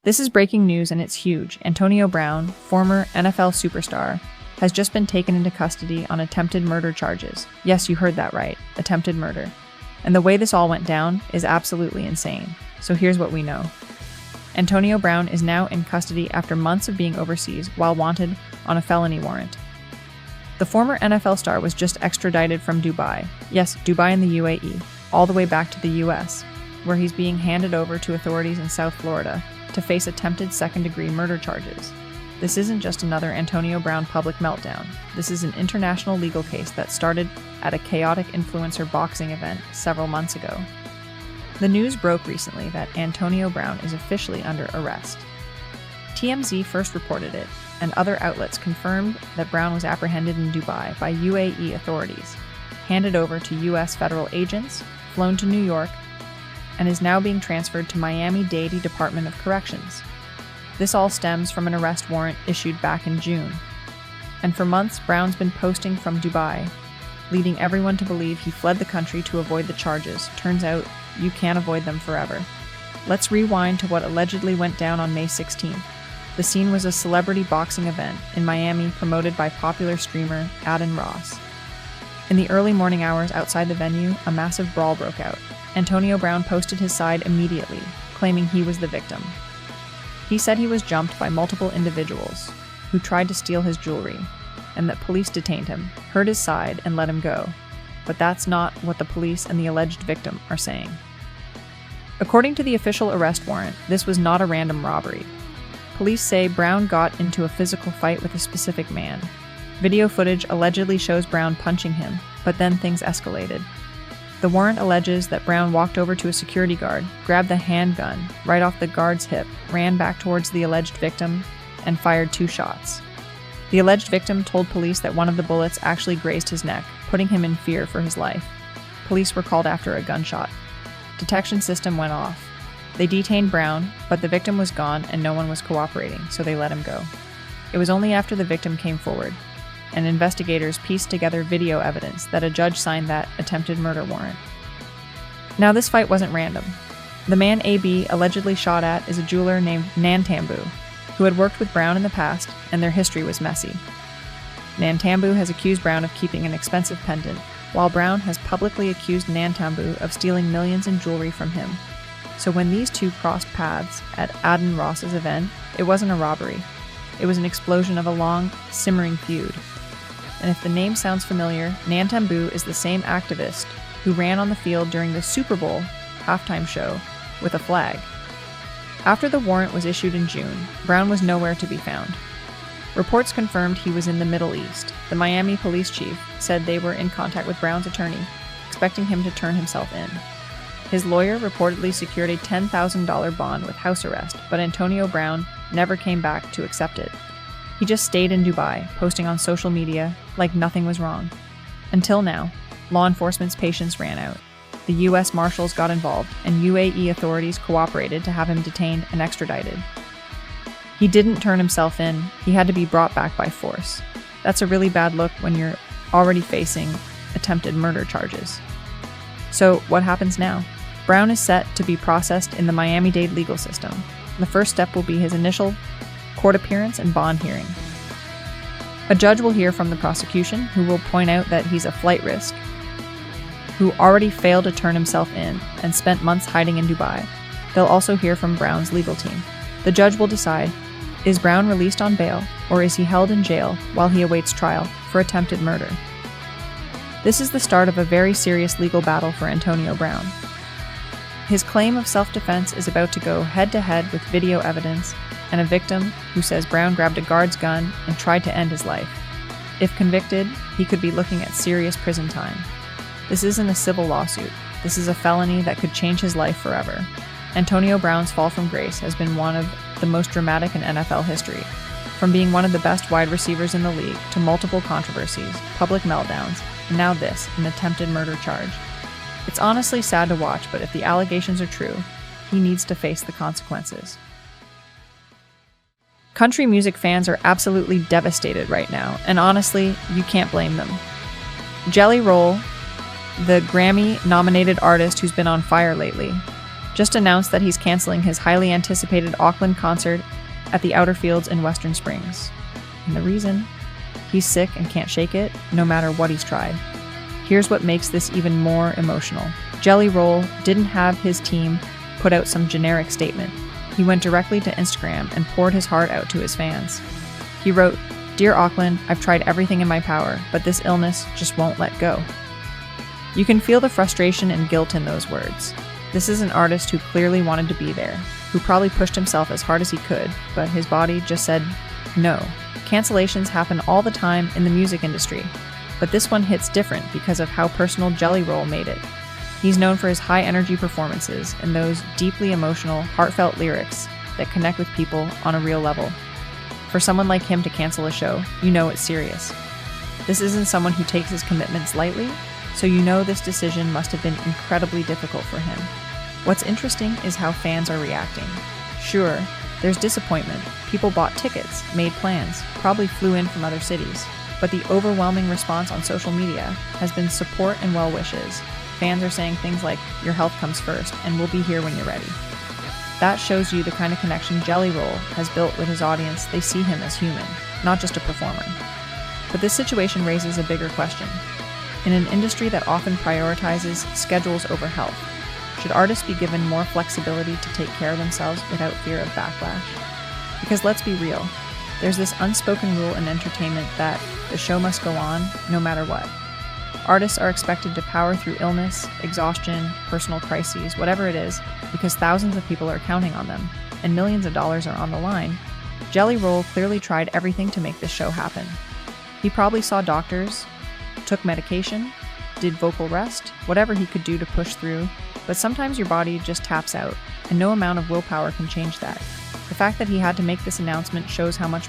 This is breaking news and it's huge. Antonio Brown, former NFL superstar, has just been taken into custody on attempted murder charges. Yes, you heard that right, attempted murder. And the way this all went down is absolutely insane. So here's what we know. Antonio Brown is now in custody after months of being overseas while wanted on a felony warrant. The former NFL star was just extradited from Dubai. Yes, Dubai in the UAE, all the way back to the US, where he's being handed over to authorities in South Florida to face attempted second-degree murder charges. This isn't just another Antonio Brown public meltdown. This is an international legal case that started at a chaotic influencer boxing event several months ago. The news broke recently that Antonio Brown is officially under arrest. TMZ first reported it, and other outlets confirmed that Brown was apprehended in Dubai by UAE authorities, handed over to US federal agents, flown to New York, and is now being transferred to Miami-Dade Department of Corrections. This all stems from an arrest warrant issued back in June. And for months, Brown's been posting from Dubai, leading everyone to believe he fled the country to avoid the charges. Turns out, you can't avoid them forever. Let's rewind to what allegedly went down on May 16th. The scene was a celebrity boxing event in Miami promoted by popular streamer Adin Ross. In the early morning hours outside the venue, a massive brawl broke out. Antonio Brown posted his side immediately, claiming he was the victim. He said he was jumped by multiple individuals who tried to steal his jewelry, and that police detained him, heard his side, and let him go. But that's not what the police and the alleged victim are saying. According to the official arrest warrant, this was not a random robbery. Police say Brown got into a physical fight with a specific man. Video footage allegedly shows Brown punching him, but then things escalated. The warrant alleges that Brown walked over to a security guard, grabbed the handgun right off the guard's hip, ran back towards the alleged victim, and fired 2 shots. The alleged victim told police that one of the bullets actually grazed his neck, putting him in fear for his life. Police were called after a gunshot. Detection system went off. They detained Brown, but the victim was gone and no one was cooperating, so they let him go. It was only after the victim came forward, and investigators pieced together video evidence that a judge signed that attempted murder warrant. Now, this fight wasn't random. The man AB allegedly shot at is a jeweler named Nantambu, who had worked with Brown in the past, and their history was messy. Nantambu has accused Brown of keeping an expensive pendant, while Brown has publicly accused Nantambu of stealing millions in jewelry from him. So when these two crossed paths at Adin Ross's event, it wasn't a robbery. It was an explosion of a long, simmering feud. And if the name sounds familiar, Nantambu is the same activist who ran on the field during the Super Bowl halftime show with a flag. After the warrant was issued in June, Brown was nowhere to be found. Reports confirmed he was in the Middle East. The Miami police chief said they were in contact with Brown's attorney, expecting him to turn himself in. His lawyer reportedly secured a $10,000 bond with house arrest, but Antonio Brown never came back to accept it. He just stayed in Dubai, posting on social media like nothing was wrong. Until now, law enforcement's patience ran out. The US Marshals got involved, and UAE authorities cooperated to have him detained and extradited. He didn't turn himself in, he had to be brought back by force. That's a really bad look when you're already facing attempted murder charges. So what happens now? Brown is set to be processed in the Miami-Dade legal system. The first step will be his initial court appearance and bond hearing. A judge will hear from the prosecution, who will point out that he's a flight risk, who already failed to turn himself in and spent months hiding in Dubai. They'll also hear from Brown's legal team. The judge will decide, is Brown released on bail, or is he held in jail while he awaits trial for attempted murder? This is the start of a very serious legal battle for Antonio Brown. His claim of self-defense is about to go head-to-head with video evidence and a victim who says Brown grabbed a guard's gun and tried to end his life. If convicted, he could be looking at serious prison time. This isn't a civil lawsuit. This is a felony that could change his life forever. Antonio Brown's fall from grace has been one of the most dramatic in NFL history. From being one of the best wide receivers in the league to multiple controversies, public meltdowns, and now this, an attempted murder charge. It's honestly sad to watch, but if the allegations are true, he needs to face the consequences. Country music fans are absolutely devastated right now, and honestly, you can't blame them. Jelly Roll, the Grammy-nominated artist who's been on fire lately, just announced that he's canceling his highly anticipated Auckland concert at the Outer Fields in Western Springs. And the reason? He's sick and can't shake it, no matter what he's tried. Here's what makes this even more emotional. Jelly Roll didn't have his team put out some generic statement. He went directly to Instagram and poured his heart out to his fans. He wrote, "Dear Auckland, I've tried everything in my power, but this illness just won't let go." You can feel the frustration and guilt in those words. This is an artist who clearly wanted to be there, who probably pushed himself as hard as he could, but his body just said no. Cancellations happen all the time in the music industry, but this one hits different because of how personal Jelly Roll made it. He's known for his high-energy performances and those deeply emotional, heartfelt lyrics that connect with people on a real level. For someone like him to cancel a show, you know it's serious. This isn't someone who takes his commitments lightly, so you know this decision must have been incredibly difficult for him. What's interesting is how fans are reacting. Sure, there's disappointment. People bought tickets, made plans, probably flew in from other cities. But the overwhelming response on social media has been support and well wishes. Fans are saying things like, "Your health comes first, and we'll be here when you're ready." That shows you the kind of connection Jelly Roll has built with his audience. They see him as human, not just a performer. But this situation raises a bigger question. In an industry that often prioritizes schedules over health, should artists be given more flexibility to take care of themselves without fear of backlash? Because let's be real, there's this unspoken rule in entertainment that the show must go on no matter what. Artists are expected to power through illness, exhaustion, personal crises, whatever it is, because thousands of people are counting on them, and millions of dollars are on the line. Jelly Roll clearly tried everything to make this show happen. He probably saw doctors, took medication, did vocal rest, whatever he could do to push through, but sometimes your body just taps out, and no amount of willpower can change that. The fact that he had to make this announcement shows how much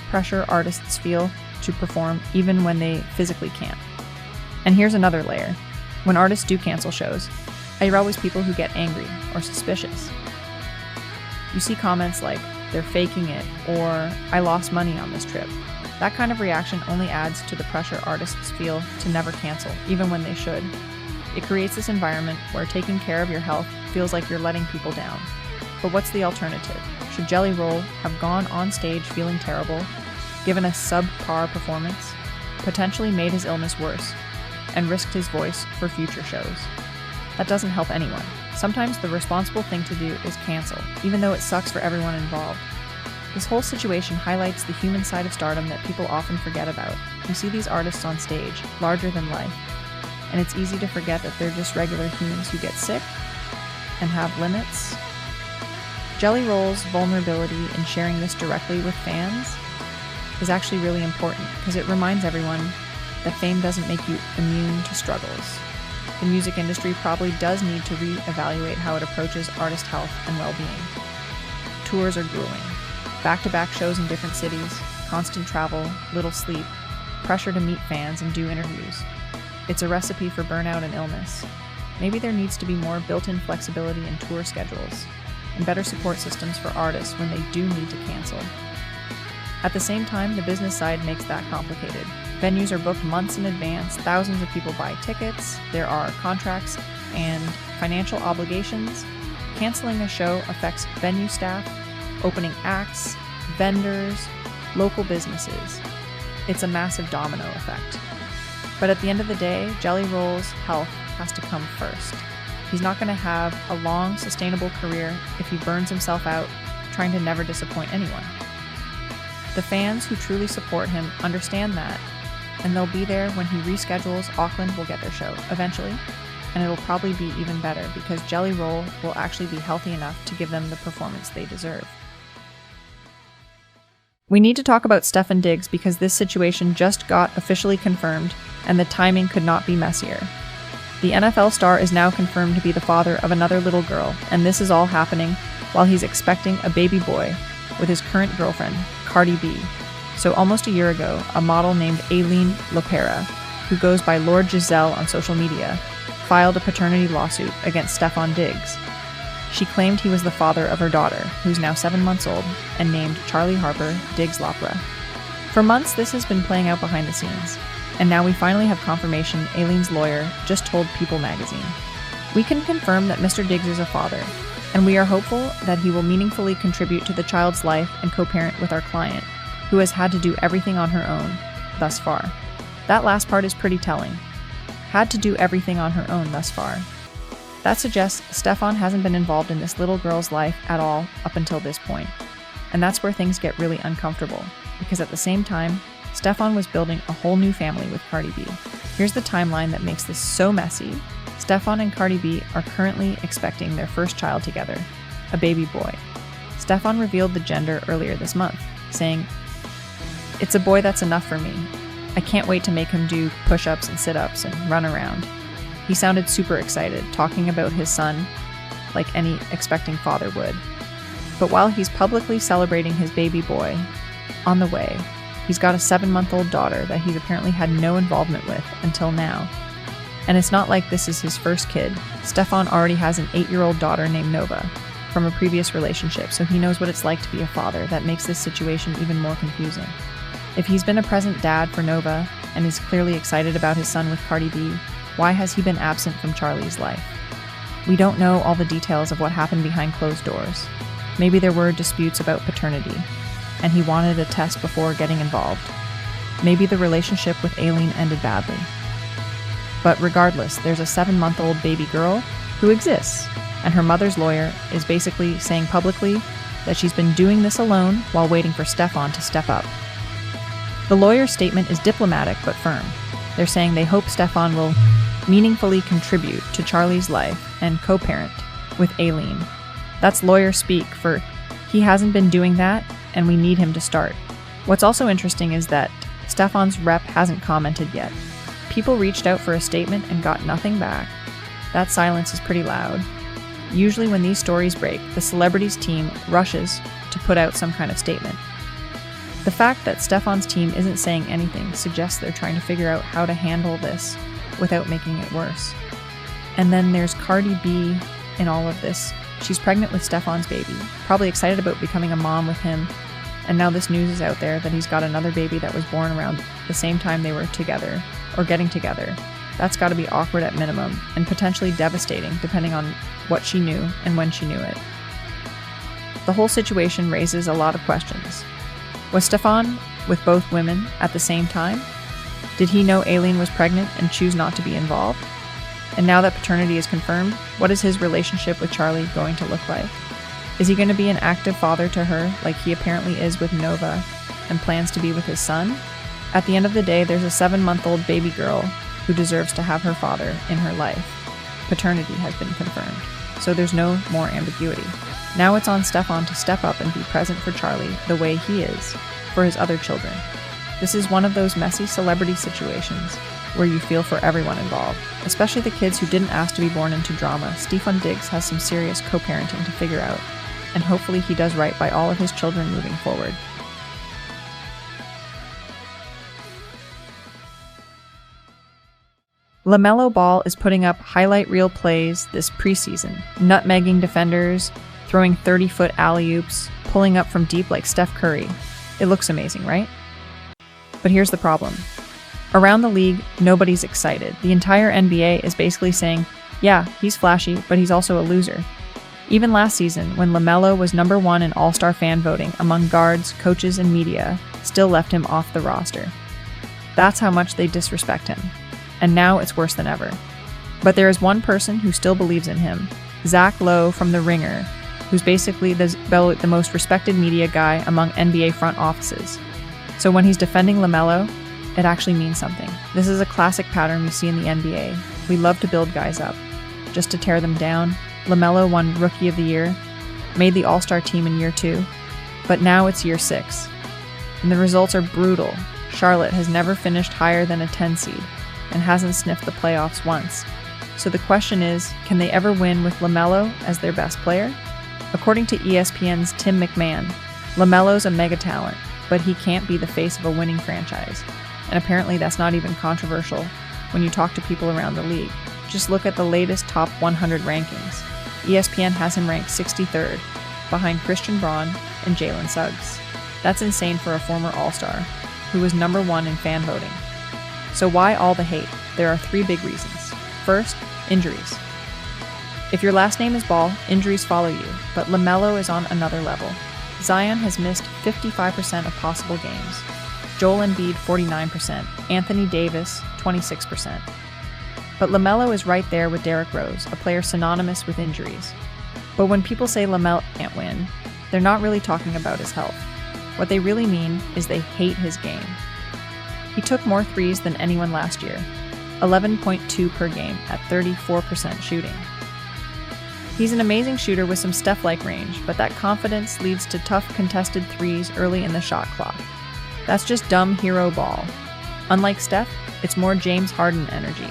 pressure artists feel to perform even when they physically can't. And here's another layer. When artists do cancel shows, there are always people who get angry or suspicious. You see comments like, "They're faking it," or "I lost money on this trip." That kind of reaction only adds to the pressure artists feel to never cancel, even when they should. It creates this environment where taking care of your health feels like you're letting people down. But what's the alternative? Should Jelly Roll have gone on stage feeling terrible, given a subpar performance, potentially made his illness worse, and risked his voice for future shows? That doesn't help anyone. Sometimes the responsible thing to do is cancel, even though it sucks for everyone involved. This whole situation highlights the human side of stardom that people often forget about. You see these artists on stage, larger than life, and it's easy to forget that they're just regular humans who get sick and have limits. Jelly Roll's vulnerability in sharing this directly with fans is actually really important because it reminds everyone that fame doesn't make you immune to struggles. The music industry probably does need to reevaluate how it approaches artist health and well-being. Tours are grueling. Back-to-back shows in different cities, constant travel, little sleep, pressure to meet fans and do interviews. It's a recipe for burnout and illness. Maybe there needs to be more built-in flexibility in tour schedules and better support systems for artists when they do need to cancel. At the same time, the business side makes that complicated. Venues are booked months in advance, thousands of people buy tickets, there are contracts and financial obligations. Canceling a show affects venue staff, opening acts, vendors, local businesses. It's a massive domino effect. But at the end of the day, Jelly Roll's health has to come first. He's not going to have a long, sustainable career if he burns himself out trying to never disappoint anyone. The fans who truly support him understand that, and they'll be there when he reschedules. Auckland will get their show eventually, and it'll probably be even better because Jelly Roll will actually be healthy enough to give them the performance they deserve. We need to talk about Stefon Diggs because this situation just got officially confirmed, and the timing could not be messier. The NFL star is now confirmed to be the father of another little girl, and this is all happening while he's expecting a baby boy with his current girlfriend, Cardi B. So almost a year ago, a model named Aileen Lopera, who goes by Lord Giselle on social media, filed a paternity lawsuit against Stefon Diggs. She claimed he was the father of her daughter, who's now 7 months old, and named Charlie Harper Diggs Lopera. For months, this has been playing out behind the scenes, and now we finally have confirmation Aileen's lawyer just told People magazine. We can confirm that Mr. Diggs is a father, and we are hopeful that he will meaningfully contribute to the child's life and co-parent with our client, who has had to do everything on her own thus far. That last part is pretty telling. Had to do everything on her own thus far. That suggests Stefon hasn't been involved in this little girl's life at all up until this point. And that's where things get really uncomfortable, because at the same time, Stefon was building a whole new family with Cardi B. Here's the timeline that makes this so messy. Stefon and Cardi B are currently expecting their first child together, a baby boy. Stefon revealed the gender earlier this month, saying, "It's a boy that's enough for me. I can't wait to make him do push-ups and sit-ups and run around." He sounded super excited, talking about his son like any expecting father would. But while he's publicly celebrating his baby boy, on the way, he's got a 7-month-old daughter that he's apparently had no involvement with until now. And it's not like this is his first kid. Stefon already has an 8-year-old daughter named Nova from a previous relationship, so he knows what it's like to be a father. That makes this situation even more confusing. If he's been a present dad for Nova and is clearly excited about his son with Cardi B, why has he been absent from Charlie's life? We don't know all the details of what happened behind closed doors. Maybe there were disputes about paternity, and he wanted a test before getting involved. Maybe the relationship with Aileen ended badly. But regardless, there's a 7-month-old baby girl who exists, and her mother's lawyer is basically saying publicly that she's been doing this alone while waiting for Stefon to step up. The lawyer's statement is diplomatic but firm. They're saying they hope Stefon will meaningfully contribute to Charlie's life and co-parent with Aileen. That's lawyer speak for he hasn't been doing that and we need him to start. What's also interesting is that Stefon's rep hasn't commented yet. People reached out for a statement and got nothing back. That silence is pretty loud. Usually when these stories break, the celebrities team rushes to put out some kind of statement. The fact that Stefon's team isn't saying anything suggests they're trying to figure out how to handle this without making it worse. And then there's Cardi B in all of this. She's pregnant with Stefon's baby, probably excited about becoming a mom with him, and now this news is out there that he's got another baby that was born around the same time they were together, or getting together. That's got to be awkward at minimum, and potentially devastating depending on what she knew and when she knew it. The whole situation raises a lot of questions. Was Stefon with both women at the same time? Did he know Aileen was pregnant and choose not to be involved? And now that paternity is confirmed, what is his relationship with Charlie going to look like? Is he going to be an active father to her like he apparently is with Nova and plans to be with his son? At the end of the day, there's a 7-month-old baby girl who deserves to have her father in her life. Paternity has been confirmed, so there's no more ambiguity. Now it's on Stefon to step up and be present for Charlie the way he is for his other children. This is one of those messy celebrity situations where you feel for everyone involved, especially the kids who didn't ask to be born into drama. Stefon Diggs has some serious co-parenting to figure out, and hopefully he does right by all of his children moving forward. LaMelo Ball is putting up highlight reel plays this preseason, nutmegging defenders, throwing 30-foot alley-oops, pulling up from deep like Steph Curry. It looks amazing, right? But here's the problem. Around the league, nobody's excited. The entire NBA is basically saying, yeah, he's flashy, but he's also a loser. Even last season, when LaMelo was number 1 in All-Star fan voting among guards, coaches, and media, still left him off the roster. That's how much they disrespect him. And now it's worse than ever. But there is one person who still believes in him, Zach Lowe from The Ringer, who's basically the most respected media guy among NBA front offices. So when he's defending LaMelo, it actually means something. This is a classic pattern we see in the NBA. We love to build guys up, just to tear them down. LaMelo won Rookie of the Year, made the All-Star team in year 2, but now it's year 6. And the results are brutal. Charlotte has never finished higher than a 10 seed and hasn't sniffed the playoffs once. So the question is, can they ever win with LaMelo as their best player? According to ESPN's Tim McMahon, LaMelo's a mega talent, but he can't be the face of a winning franchise. And apparently that's not even controversial when you talk to people around the league. Just look at the latest top 100 rankings. ESPN has him ranked 63rd, behind Christian Braun and Jalen Suggs. That's insane for a former All-Star, who was number 1 in fan voting. So why all the hate? There are 3 big reasons. First, injuries. If your last name is Ball, injuries follow you, but LaMelo is on another level. Zion has missed 55% of possible games. Joel Embiid 49%, Anthony Davis 26%. But LaMelo is right there with Derrick Rose, a player synonymous with injuries. But when people say LaMelo can't win, they're not really talking about his health. What they really mean is they hate his game. He took more threes than anyone last year, 11.2 per game at 34% shooting. He's an amazing shooter with some Steph-like range, but that confidence leads to tough contested threes early in the shot clock. That's just dumb hero ball. Unlike Steph, it's more James Harden energy.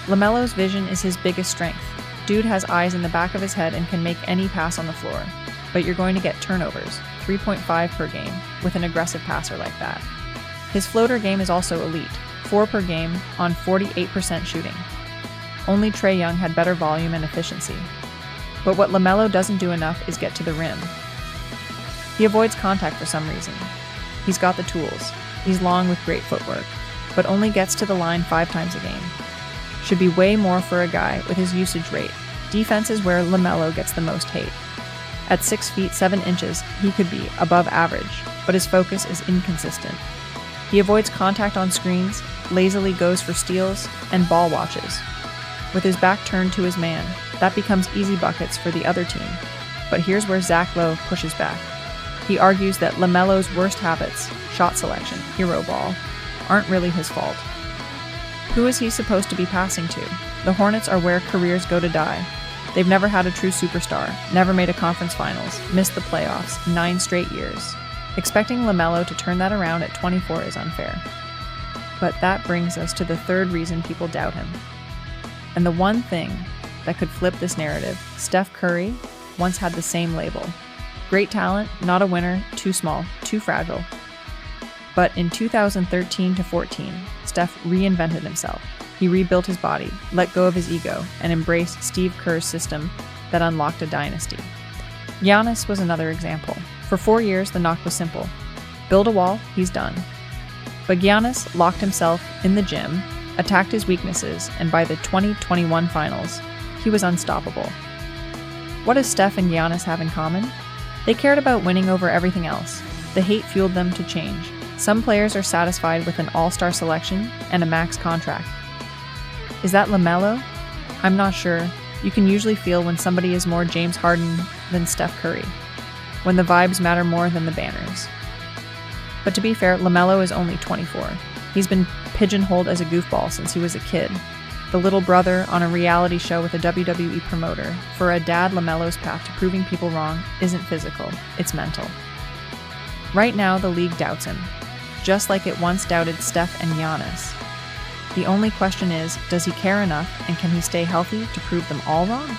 LaMelo's vision is his biggest strength. Dude has eyes in the back of his head and can make any pass on the floor. But you're going to get turnovers, 3.5 per game, with an aggressive passer like that. His floater game is also elite, 4 per game on 48% shooting. Only Trae Young had better volume and efficiency. But what LaMelo doesn't do enough is get to the rim. He avoids contact for some reason. He's got the tools. He's long with great footwork, but only gets to the line 5 times a game. Should be way more for a guy with his usage rate. Defense is where LaMelo gets the most hate. At 6 feet 7 inches, he could be above average, but his focus is inconsistent. He avoids contact on screens, lazily goes for steals, and ball watches. With his back turned to his man, that becomes easy buckets for the other team. But here's where Zach Lowe pushes back. He argues that LaMelo's worst habits, shot selection, hero ball, aren't really his fault. Who is he supposed to be passing to? The Hornets are where careers go to die. They've never had a true superstar, never made a conference finals, missed the playoffs 9 straight years. Expecting LaMelo to turn that around at 24 is unfair. But that brings us to the third reason people doubt him. And the one thing that could flip this narrative, Steph Curry once had the same label. Great talent, not a winner, too small, too fragile. But in 2013 to 14, Steph reinvented himself. He rebuilt his body, let go of his ego, and embraced Steve Kerr's system that unlocked a dynasty. Giannis was another example. For 4 years, the knock was simple. Build a wall, he's done. But Giannis locked himself in the gym, attacked his weaknesses, and by the 2021 finals, he was unstoppable. What does Steph and Giannis have in common? They cared about winning over everything else. The hate fueled them to change. Some players are satisfied with an all-star selection and a max contract. Is that LaMelo? I'm not sure. You can usually feel when somebody is more James Harden than Steph Curry, when the vibes matter more than the banners. But to be fair, LaMelo is only 24. He's been pigeonholed as a goofball since he was a kid. The little brother on a reality show with a WWE promoter. For a dad, LaMelo's path to proving people wrong isn't physical, it's mental. Right now, the league doubts him, just like it once doubted Steph and Giannis. The only question is, does he care enough, and can he stay healthy to prove them all wrong?